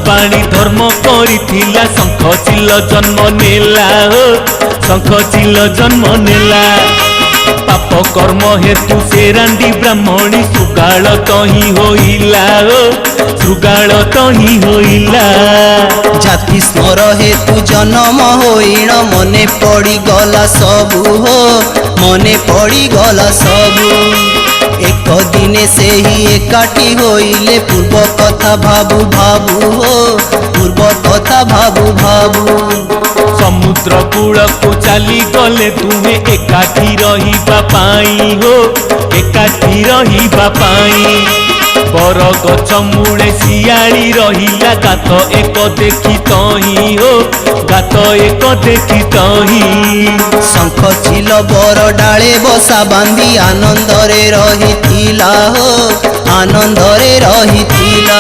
बाणी धर्म करिथिला शंख चिल जन्म नेला हो शंख चिल जन्म नेला पाप कर्म हेतु से रांडी ब्राह्मणी सुगाल तो ही होइला हो सुगाल तो ही होइला जाति स्मर हेतु जन्म होइण मने पड़ी गला सबु हो मने पड़ी गला सबु एक दिने से ही एकाठी होइले पूर्व कथा भाबु भाबु हो पूर्व कथा भाबु भाबु समुद्र कूल को चली गले तुम्हें एकाठी रहिबा पाई हो एकाठी रहिबा पाई बर गछ मूले शियाली रहिला गात एक देखी तही हो गात एक देखी तही शंख चिल बर डाले बसा बांधी आनंदरे रहिथिला हो आनंदरे रहिथिला।